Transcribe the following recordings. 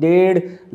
1.5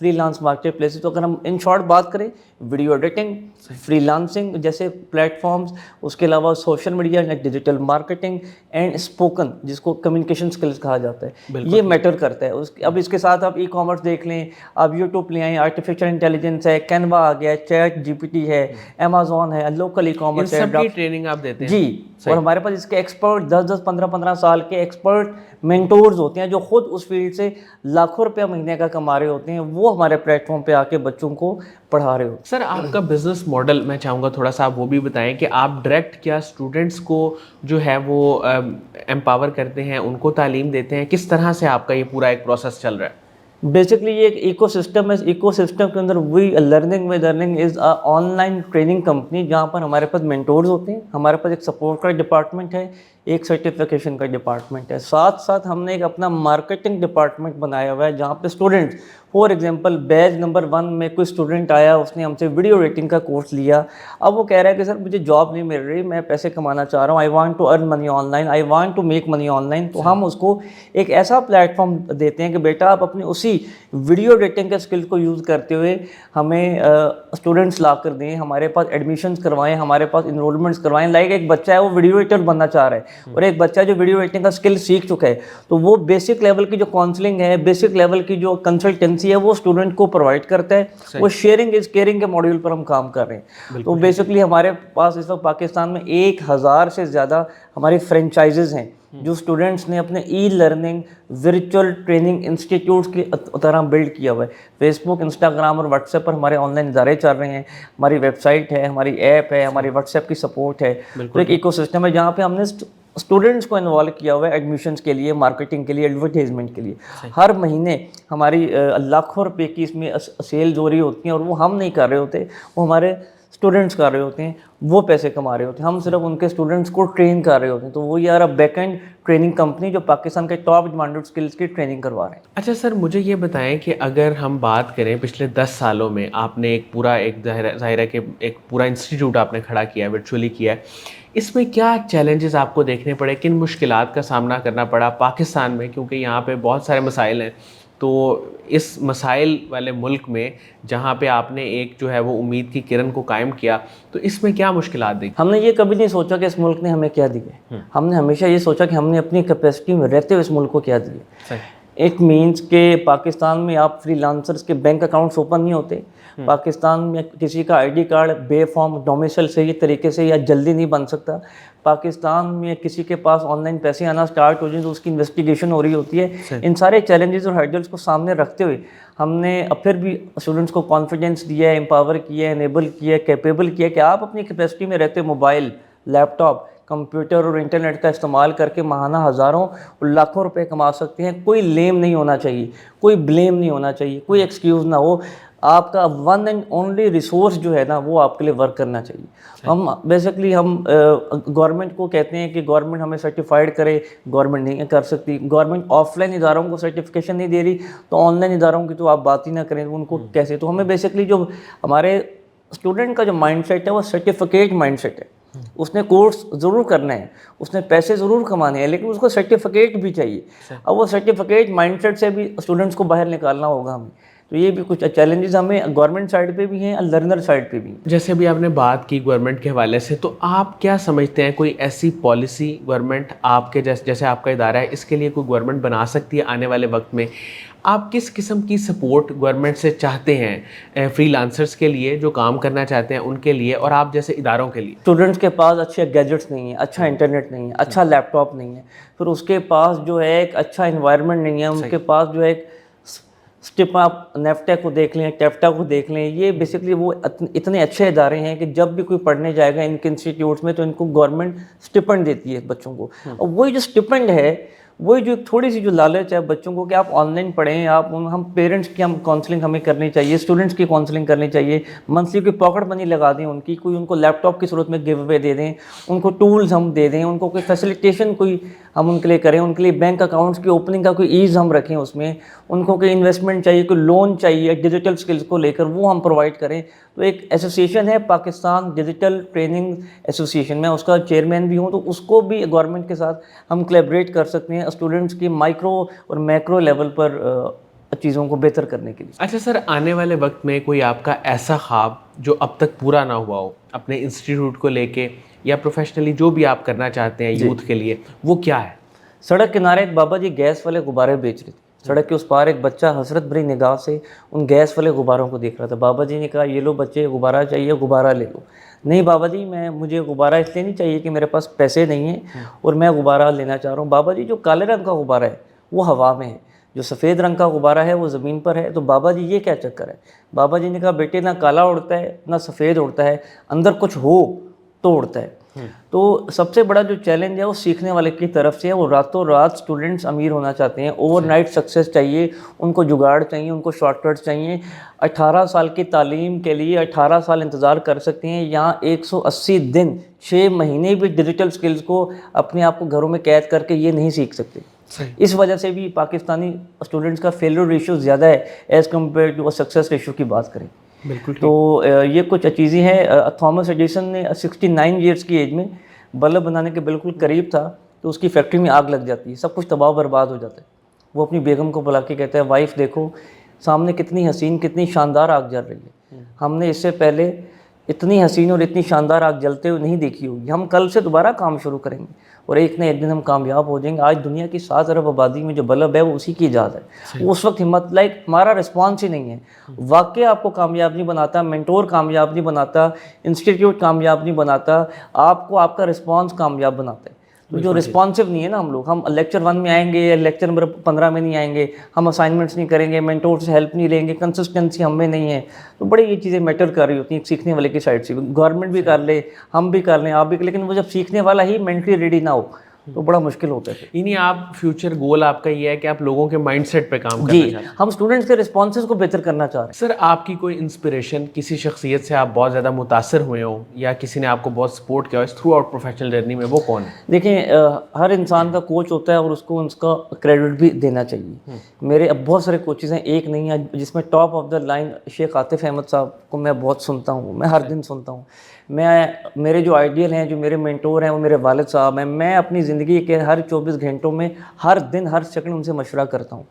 free lance market place. تو اگر ہم ان شارٹ بات کریں, ویڈیو ایڈیٹنگ, فری لانسنگ جیسے پلیٹ فارمز, اس کے علاوہ social media, digital marketing and spoken جس کو کمیونیکیشن اسکلس کہا جاتا ہے, یہ میٹر کرتا ہے. اب اس کے ساتھ آپ ای کامرس دیکھ لیں, آپ یوٹیوب لے آئیں, آرٹیفیشیل انٹیلیجنس ہے, کینوا آ گیا ہے, چیٹ جی پی ٹی ہے, امیزون ہے, لوکل ای کامرس ہے, سب کی ٹریننگ آپ دیتے ہیں جی. اور ہمارے پاس اس کے ایکسپرٹ 10-10 15-15 سال کے ایکسپرٹ مینٹورز ہوتے ہیں جو خود اس فیلڈ سے لاکھوں روپیہ مہینے کا کما رہے ہوتے ہیں, وہ ہمارے پلیٹ فارم پہ آ کے بچوں کو پڑھا رہے ہوتے ہیں. سر آپ کا بزنس ماڈل میں چاہوں گا تھوڑا سا آپ وہ بھی بتائیں کہ آپ ڈائریکٹ کیا اسٹوڈنٹس کو جو ہے وہ امپاور کرتے ہیں, ان کو تعلیم دیتے ہیں, کس طرح سے آپ کا یہ پورا ایک پروسیس چل رہا ہے؟ بیسکلی یہ ایک ایکو سسٹم ہے. ایکو سسٹم کے اندر we learning with earning is online training company, جہاں پر ہمارے پاس مینٹورز ہوتے ہیں, ہمارے پاس ایک سپورٹ کا ڈپارٹمنٹ ہے, ایک سرٹیفکیشن کا ڈپارٹمنٹ ہے, ساتھ ساتھ ہم نے ایک اپنا مارکیٹنگ ڈپارٹمنٹ بنایا ہوا ہے جہاں پہ students, for example batch number 1 میں کوئی اسٹوڈنٹ آیا, اس نے ہم سے ویڈیو ایڈیٹنگ کا کورس لیا, اب وہ کہہ رہا ہے کہ سر مجھے جاب نہیں مل رہی, میں پیسے کمانا چاہ رہا ہوں, I want to earn money online, I want to make money online. تو ہم اس کو ایک ایسا پلیٹ فارم دیتے ہیں کہ بیٹا آپ اپنی اسی ویڈیو ایڈیٹنگ کے اسکل کو یوز کرتے ہوئے ہمیں اسٹوڈنٹس لا کر دیں, ہمارے پاس ایڈمیشنس کروائیں, ہمارے پاس انرولمنٹس کروائیں. لائک ایک بچہ ہے وہ ویڈیو ایڈیٹر بننا چاہ رہا ہے, اور ایک بچہ جو ویڈیو ایڈیٹنگ کا اسکل سیکھ چکا ہے, تو وہ بیسک لیول کی جو کاؤنسلنگ ہے, بیسک لیول کی جو کنسلٹنسی ہے, وہ اسٹوڈنٹ کو پرووائڈ کرتا ہے. وہ شیئرنگ از کیئرنگ کے ماڈیول پر ہم کام کر رہے ہیں. تو بیسکلی ہمارے پاس اس وقت پاکستان میں 1000 سے زیادہ ہماری فرینچائزز ہیں جو اسٹوڈنٹس نے اپنے e learning virtual training institutes کی طرح بلڈ کیا ہوا ہے. فیس بک, انسٹاگرام اور واٹس ایپ پر ہمارے آن لائن ادارے چل رہے ہیں, ہماری ویب سائٹ ہے, ہماری ایپ ہے, ہماری واٹس ایپ کی سپورٹ ہے. تو ایک ایکو سسٹم ہے جہاں پہ ہم نے اسٹوڈنٹس کو انوالو کیا ہوا ہے ایڈمیشنس کے لیے, مارکیٹنگ کے لیے, ایڈورٹیزمنٹ کے لیے. ہر مہینے ہماری لاکھوں روپے کی اس میں سیلز ہو رہی ہوتی ہیں, اور وہ ہم نہیں کر رہے ہوتے, وہ ہمارے اسٹوڈنٹس کر رہے ہوتے ہیں, وہ پیسے کما رہے ہوتے ہیں, ہم صرف ان کے اسٹوڈنٹس کو ٹرین کر رہے ہوتے ہیں. تو وہ یار بیک اینڈ ٹریننگ کمپنی جو پاکستان کے ٹاپ ڈیمانڈڈ اسکلس کی ٹریننگ کروا رہے ہیں. اچھا سر, مجھے یہ بتائیں کہ اگر ہم بات کریں پچھلے 10 سالوں میں آپ نے ایک پورا ایک ظاہر ہے کہ ایک پورا انسٹیٹیوٹ آپ نے کھڑا کیا ہے, ورچولی کیا ہے, اس میں کیا چیلنجز آپ کو دیکھنے پڑے, کن مشکلات کا سامنا کرنا پڑا پاکستان میں, کیونکہ یہاں پہ بہت سارے مسائل ہیں, تو اس مسائل والے ملک میں جہاں پہ آپ نے ایک جو ہے وہ امید کی کرن کو قائم کیا, تو اس میں کیا مشکلات دیکھی؟ ہم نے یہ کبھی نہیں سوچا کہ اس ملک نے ہمیں کیا دیا, ہم نے ہمیشہ یہ سوچا کہ ہم نے اپنی کیپیسٹی میں رہتے ہوئے اس ملک کو کیا دیا. اٹ مینس کہ پاکستان میں آپ فری لانسرس کے بینک اکاؤنٹس اوپن نہیں ہوتے, پاکستان میں کسی کا آئی ڈی کارڈ بے فارم ڈومیسل صحیح طریقے سے یا جلدی نہیں بن سکتا, پاکستان میں کسی کے پاس آن لائن پیسے آنا سٹارٹ ہو جائیں تو اس کی انویسٹیگیشن ہو رہی ہوتی ہے. ان سارے چیلنجز اور ہرڈلس کو سامنے رکھتے ہوئے ہم نے پھر بھی اسٹوڈنٹس کو کانفیڈینس دیا ہے, امپاور کیا ہے, انیبل کیا ہے, کیپیبل کیا ہے کہ آپ اپنی کیپیسٹی میں رہتے موبائل, لیپ ٹاپ, کمپیوٹر اور انٹرنیٹ کا استعمال کر کے ماہانہ ہزاروں اور لاکھوں روپے کما سکتے ہیں. کوئی لیم نہیں ہونا چاہیے, کوئی بلیم نہیں ہونا چاہیے, کوئی ایکسکیوز نہ ہو. آپ کا ون اینڈ اونلی ریسورس جو ہے نا وہ آپ کے لیے ورک کرنا چاہیے. ہم بیسکلی ہم گورنمنٹ کو کہتے ہیں کہ گورنمنٹ ہمیں سرٹیفائڈ کرے, گورنمنٹ نہیں کر سکتی. گورنمنٹ آف لائن اداروں کو سرٹیفکیشن نہیں دے رہی, تو آن لائن اداروں کی تو آپ بات ہی نہ کریں, ان کو کیسے. تو ہمیں بیسکلی جو ہمارے اسٹوڈنٹ کا جو مائنڈ سیٹ ہے وہ سرٹیفکیٹ مائنڈ سیٹ ہے. اس نے کورس ضرور کرنا ہے, اس نے پیسے ضرور کمانے ہیں, لیکن اس کو سرٹیفکیٹ بھی چاہیے. اب وہ سرٹیفکیٹ مائنڈ سیٹ سے بھی اسٹوڈنٹس کو باہر نکالنا ہوگا ہمیں. تو یہ بھی کچھ چیلنجز ہمیں گورنمنٹ سائڈ پہ بھی ہیں اور لرنر سائڈ پہ بھی. جیسے بھی آپ نے بات کی گورنمنٹ کے حوالے سے, تو آپ کیا سمجھتے ہیں کوئی ایسی پالیسی گورنمنٹ آپ کے جیسے آپ کا ادارہ ہے اس کے لیے کوئی گورنمنٹ بنا سکتی ہے آنے والے وقت میں؟ آپ کس قسم کی سپورٹ گورنمنٹ سے چاہتے ہیں فری لانسرز کے لیے جو کام کرنا چاہتے ہیں ان کے لیے, اور آپ جیسے اداروں کے لیے؟ اسٹوڈنٹس کے پاس اچھے گیجٹس نہیں ہیں, اچھا انٹرنیٹ نہیں ہے, اچھا لیپ ٹاپ نہیں ہے, پھر اس کے پاس جو ہے ایک اچھا انوائرمنٹ نہیں ہے, ان کے پاس جو ہے ایک اسٹپ, آپ نیفٹیک کو دیکھ لیں, ٹیفٹا کو دیکھ لیں, یہ بیسکلی وہ اتنے اچھے ادارے ہیں کہ جب بھی کوئی پڑھنے جائے گا ان کے انسٹیٹیوٹس میں تو ان کو گورنمنٹ اسٹیپنڈ دیتی ہے بچوں کو. اور وہی جو اسٹیپنڈ ہے, وہی جو تھوڑی سی جو لالچ ہے بچوں کو کہ آپ آن لائن پڑھیں, آپ ہم پیرنٹس کی ہم کاؤنسلنگ ہمیں کرنی چاہیے, اسٹوڈنٹس کی کاؤنسلنگ کرنی چاہیے, منتھلی کی پاکٹ منی لگا دیں ان کی, کوئی ان کو لیپ ٹاپ کی صورت میں گیو اوے دے دیں, ان کو ٹولز ہم دے دیں, ان کو کوئی فیسیلیٹیشن کوئی ہم ان کے لیے کریں, ان کے لیے بینک اکاؤنٹس کی اوپننگ کا کوئی ایز ہم رکھیں اس میں, ان کو کوئی انویسٹمنٹ چاہیے, کوئی لون چاہیے ڈیجیٹل اسکلس کو لے کر, وہ ہم پرووائڈ کریں. تو ایک ایسوسیشن ہے پاکستان ڈیجیٹل ٹریننگ ایسوسیشن, میں اس کا چیئرمین بھی ہوں, تو اس کو بھی گورنمنٹ کے ساتھ ہم کولیبریٹ کر سکتے ہیں اسٹوڈنٹس کی مائکرو اور میکرو لیول پر چیزوں کو بہتر کرنے کے لیے. اچھا سر, آنے والے وقت میں کوئی آپ کا ایسا خواب جو اب تک پورا نہ ہوا ہو اپنے انسٹیٹیوٹ کو لے کے یا پروفیشنلی جو بھی آپ کرنا چاہتے ہیں یوتھ کے لیے, وہ کیا ہے؟ سڑک کنارے ایک بابا جی گیس والے غبارے بیچ رہے تھے. سڑک کے اس پار ایک بچہ حسرت بھری نگاہ سے ان گیس والے غباروں کو دیکھ رہا تھا. بابا جی نے کہا یہ لو بچے, غبارہ چاہیے غبارہ لے لو. نہیں بابا جی, مجھے غبارہ اس لیے نہیں چاہیے کہ میرے پاس پیسے نہیں ہیں اور میں غبارہ لینا چاہ رہا ہوں. بابا جی جو کالے رنگ کا غبارہ ہے وہ ہوا میں ہے, جو سفید رنگ کا غبارہ ہے وہ زمین پر ہے. تو بابا جی یہ کیا چکر ہے؟ بابا جی نے کہا بیٹے نہ کالا اڑتا ہے نہ سفید اڑتا ہے, اندر کچھ ہو تو اڑتا ہے. تو سب سے بڑا جو چیلنج ہے وہ سیکھنے والے کی طرف سے ہے. وہ راتوں رات اسٹوڈنٹس امیر ہونا چاہتے ہیں, اوور نائٹ سکسیس چاہیے ان کو, جگاڑ چاہیے ان کو, شارٹ کٹس چاہیے. 18 سال کی تعلیم کے لیے 18 سال انتظار کر سکتے ہیں, یہاں 180 دن 6 مہینے بھی ڈیجیٹل سکلز کو اپنے آپ کو گھروں میں قید کر کے یہ نہیں سیکھ سکتے. اس وجہ سے بھی پاکستانی اسٹوڈنٹس کا فیلور ریشو زیادہ ہے as compare to success ratio کی بات کریں. بالکل. تو یہ کچھ چیزیں ہیں. تھامس ایڈیسن نے 69 ایئرس کی ایج میں بلب بنانے کے بالکل قریب تھا تو اس کی فیکٹری میں آگ لگ جاتی ہے, سب کچھ تباہ و برباد ہو جاتا ہے. وہ اپنی بیگم کو بلا کے کہتا ہے وائف دیکھو سامنے کتنی حسین کتنی شاندار آگ جل رہی ہے, ہم نے اس سے پہلے اتنی حسین اور اتنی شاندار آگ جلتے ہوئے نہیں دیکھی ہوگی. ہم کل سے دوبارہ کام شروع کریں گے اور ایک نہ ایک دن ہم کامیاب ہو جائیں گے. آج دنیا کی 7 ارب آبادی میں جو بلب ہے وہ اسی کی ایجاد ہے. اس وقت ہمت ہمارا رسپانس ہی نہیں ہے. واقعہ آپ کو کامیاب نہیں بناتا, مینٹور کامیاب نہیں بناتا, انسٹیٹیوٹ کامیاب نہیں بناتا, آپ کو آپ کا رسپانس کامیاب بناتا ہے. تو جو رسپانسو نہیں ہے نا ہم لیکچر 1 میں آئیں گے یا لیکچر نمبر 15 میں نہیں آئیں گے, ہم اسائنمنٹس نہیں کریں گے, مینٹور سے ہیلپ نہیں لیں گے, کنسسٹنسی ہم میں نہیں ہے, تو بڑی یہ چیزیں میٹر کر رہی ہوتی ہیں سیکھنے والے کی سائڈ سے. گورنمنٹ بھی کر لے, ہم بھی کر لیں, آپ بھی کر, لیکن وہ جب سیکھنے والا ہی مینٹلی ریڈی نہ ہو تو بڑا مشکل ہوتا ہے. یعنی آپ فیوچر گول آپ کا یہ ہے کہ آپ لوگوں کے مائنڈ سیٹ پہ کام کرنا چاہتے ہیں. ہم اسٹوڈنٹس کے رسپانسز کو بہتر کرنا چاہ رہے ہیں. سر آپ کی کوئی انسپریشن, کسی شخصیت سے آپ بہت زیادہ متاثر ہوئے ہوں یا کسی نے آپ کو بہت سپورٹ کیا ہو اس تھرو آؤٹ پروفیشنل جرنی میں, وہ کون ہے؟ دیکھیں ہر انسان کا کوچ ہوتا ہے اور اس کو اس کا کریڈٹ بھی دینا چاہیے. میرے اب بہت سارے کوچز ہیں, ایک نہیں ہے, جس میں ٹاپ آف دا لائن شیخ عاطف احمد صاحب کو میں بہت سنتا ہوں, میں ہر دن سنتا ہوں. میرے جو آئیڈیل ہیں, جو میرے مینٹور ہیں وہ میرے والد صاحب ہیں. میں اپنی زندگی کے ہر 24 گھنٹوں میں ہر دن ہر سیکنڈ ان سے مشورہ کرتا ہوں.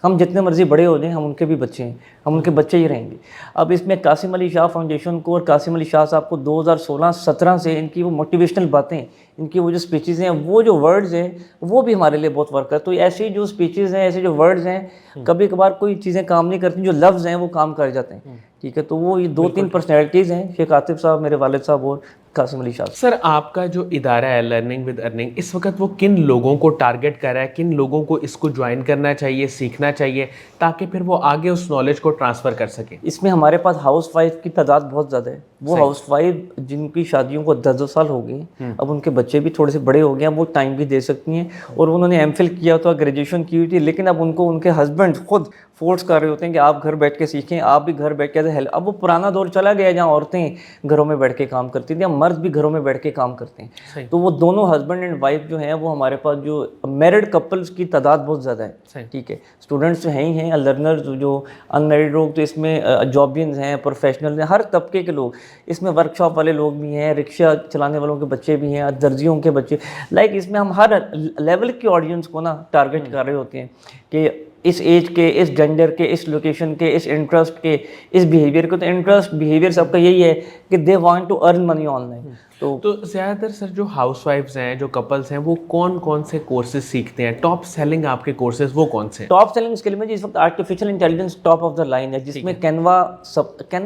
ہم جتنے مرضی بڑے ہو جائیں ہم ان کے بھی بچے ہیں, ہم ان کے بچے ہی رہیں گے. اب اس میں قاسم علی شاہ فاؤنڈیشن کو اور قاسم علی شاہ صاحب کو 2016-17 سے ان کی وہ موٹیویشنل باتیں, ان کی وہ جو اسپیچز ہیں, وہ جو ورڈز ہیں وہ بھی ہمارے لیے بہت ورک ہے. تو ایسی جو اسپیچز ہیں, ایسے جو ورڈز ہیں, کبھی کبھار کوئی چیزیں کام نہیں کرتی, جو لفظ ہیں وہ کام کر جاتے ہیں. ٹھیک ہے, تو وہ یہ 2-3 پرسنالٹیز ہیں, شیخ عاطف صاحب, میرے والد صاحب اور قاسم علی شاہ. سر آپ کا جو ادارہ ہے لرننگ ود ارننگ, اس وقت وہ کن لوگوں کو ٹارگٹ کر رہا ہے, کن لوگوں کو اس کو جوائن کرنا چاہیے, سیکھنا چاہیے, تاکہ پھر وہ آگے اس نالج کو ٹرانسفر کر سکیں؟ اس میں ہمارے پاس ہاؤس وائف کی تعداد بہت زیادہ ہے. وہ ہاؤس وائف جن کی شادیوں کو 10 سال ہو گئے ہیں, اب ان کے بچے بھی تھوڑے سے بڑے ہو گئے ہیں, وہ ٹائم بھی دے سکتی ہیں, اور انہوں نے ایم فل کیا تھا, گریجویشن کی ہوئی تھی, لیکن اب ان کو ان کے ہسبینڈ خود فورس کر رہے ہوتے ہیں کہ آپ گھر بیٹھ کے سیکھیں, آپ بھی گھر بیٹھ کے ہیلپ. اب وہ پرانا دور چلا گیا جہاں عورتیں گھروں میں بیٹھ کے کام کرتی تھیں, اب مرد بھی گھروں میں بیٹھ کے کام کرتے ہیں. تو وہ دونوں ہسبینڈ اینڈ وائف جو ہیں وہ ہمارے پاس جو میرڈ کپلز کی تعداد بہت زیادہ ہے. ٹھیک ہے, اسٹوڈنٹس جو ہیں ہی ہیں, لرنرز جو ان میرڈ لوگ, تو اس میں جابینز ہیں, پروفیشنل ہیں, ہر طبقے کے لوگ اس میں, ورک شاپ والے لوگ بھی ہیں, رکشہ چلانے والوں کے بچے بھی ہیں, درزیوں کے بچے, اس میں ہم ہر لیول کی آڈینس کو نا ٹارگٹ کر رہے ہوتے ہیں کہ اس ایج کے, اس جینڈر کے, اس لوکیشن کے, اس انٹرسٹ کے, اس بیہیویئر کے. تو انٹرسٹ بیہیویئر سب کا یہی ہے کہ they want to earn money online. تو زیادہ تر سر جو ہاؤس وائفز ہیں, جو کپلز ہیں, وہ کون کون سے کورسز سیکھتے ہیں؟ ٹاپ سیلنگ آپ کے کورسز وہ کون سے ہیں؟ ٹاپ سیلنگ اسکل میں اس وقت artificial intelligence top of the line ہے, جس میں کینوا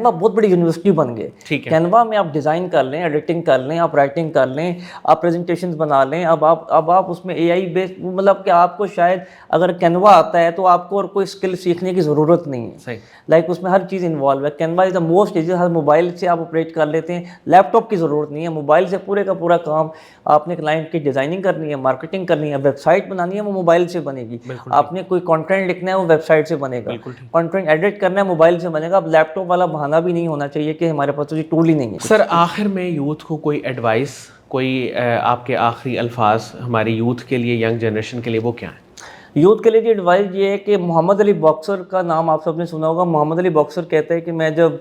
بہت بڑی یونیورسٹی بن گئے. کینوا میں آپ ڈیزائن کر لیں, ایڈیٹنگ کر لیں, آپ رائٹنگ کر لیں, آپ پریزنٹیشنز بنا لیں. اب آپ اس میں اے آئی بیسڈ, مطلب کہ آپ کو شاید اگر کینوا آتا ہے تو آپ کو اور کوئی اسکل سیکھنے کی ضرورت نہیں ہے. اس میں ہر چیز انوالو ہے. Canva is the most easy, ہر موبائل سے آپ آپریٹ کر لیتے ہیں, لیپ ٹاپ کی ضرورت نہیں ہے. موبائل سے پورے کا پورا کام, آپ نے کلائنٹ کی ڈیزائننگ کرنی ہے, مارکیٹنگ کرنی ہے, ویب سائٹ بنانی ہے, وہ موبائل سے بنے گی. آپ نے کوئی کانٹینٹ لکھنا ہے, وہ ویب سائٹ سے بنے گا. کانٹینٹ ایڈٹ کرنا ہے, موبائل سے بنے گا. اب لیپ ٹاپ والا بہانہ بھی نہیں ہونا چاہیے کہ ہمارے پاس تو یہ ٹول ہی نہیں ہے. سر آخر میں یوتھ کو کوئی ایڈوائس, کوئی آپ کے آخری الفاظ ہماری یوتھ کے لیے, ینگ جنریشن کے لیے, وہ کیا ہیں؟ یوتھ کے لیے جو ایڈوائس یہ ہے کہ محمد علی باکسر کا نام آپ سب نے سنا ہوگا. محمد علی باکسر کہتے ہیں کہ میں جب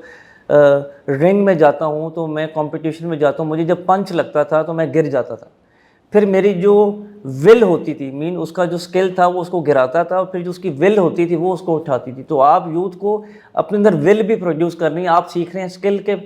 رنگ میں جاتا ہوں تو میں کمپٹیشن میں جاتا ہوں, مجھے جب پنچ لگتا تھا تو میں گر جاتا تھا, پھر میری جو ول ہوتی تھی، اس کا جو اسکل تھا وہ اس کو گراتا تھا، اور پھر جو اس کی ول ہوتی تھی وہ اس کو اٹھاتی تھی. تو آپ یوتھ کو اپنے اندر ول بھی پروڈیوس کرنی ہے. آپ سیکھ رہے ہیں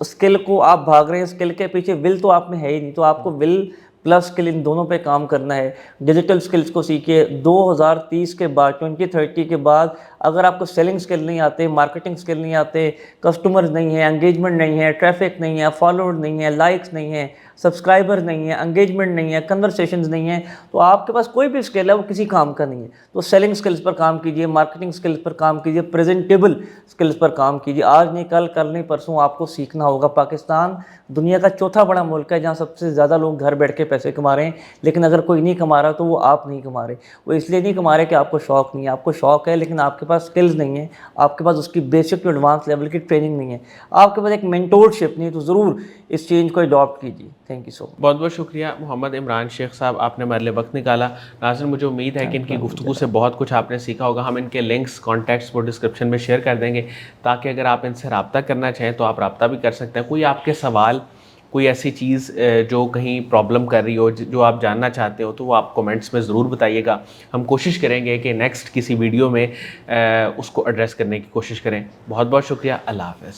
اسکل کو آپ بھاگ رہے ہیں اسکل کے پیچھے، ول تو آپ میں ہے ہی نہیں. تو آپ کو ول پلس اسکل ان دونوں پہ کام کرنا ہے. ڈیجیٹل اسکلس کو سیکھیے. 2030 کے بعد 2030 کے بعد اگر آپ کو سیلنگ اسکل نہیں آتے، مارکیٹنگ اسکل نہیں آتے، کسٹمرز نہیں ہیں، انگیجمنٹ نہیں ہے، ٹریفک نہیں ہے، فالوور نہیں ہے، لائکس نہیں ہے، سبسکرائبر نہیں ہے، انگیجمنٹ نہیں ہے، کنورسیشنز نہیں ہیں، تو آپ کے پاس کوئی بھی اسکل ہے وہ کسی کام کا نہیں ہے. تو سیلنگ اسکلس پر کام کیجیے، مارکیٹنگ اسکلس پر کام کیجیے، پریزنٹیبل اسکلس پر کام کیجیے. آج نہیں کل نہیں پرسوں آپ کو سیکھنا ہوگا. پاکستان دنیا کا چوتھا بڑا ملک ہے جہاں سب سے زیادہ لوگ گھر بیٹھ کے پیسے کما رہے ہیں، لیکن اگر کوئی نہیں کما رہا تو وہ آپ نہیں کما رہے. وہ اس لیے نہیں کما رہے کہ آپ کو شوق نہیں ہے. آپ کو شوق ہے لیکن آپ کے پاس اسکلز نہیں ہیں، آپ کے پاس اس کی بیسک ٹو ایڈوانس لیول کی ٹریننگ نہیں ہے، آپ کے پاس ایک مینٹورشپ نہیں ہے. تو ضرور اس چینج کو اڈاپٹ کیجیے. تھینک یو سو مچ. بہت بہت شکریہ محمد عمران شیخ صاحب، آپ نے ہمارے لیے وقت نکالا. ناظرین مجھے امید ہے کہ ان کی گفتگو سے بہت کچھ آپ نے سیکھا ہوگا. ہم ان کے لنکس کانٹیکٹس وہ ڈسکرپشن میں شیئر کر دیں گے تاکہ اگر آپ ان سے رابطہ کرنا چاہیں تو آپ رابطہ بھی کر سکتے ہیں. کوئی آپ کے سوال، کوئی ایسی چیز جو کہیں پرابلم کر رہی ہو، جو آپ جاننا چاہتے ہو، تو وہ آپ کومنٹس میں ضرور بتائیے گا. ہم کوشش کریں گے کہ نیکسٹ کسی ویڈیو میں اس کو ایڈریس کرنے کی کوشش کریں. بہت بہت شکریہ. اللہ حافظ.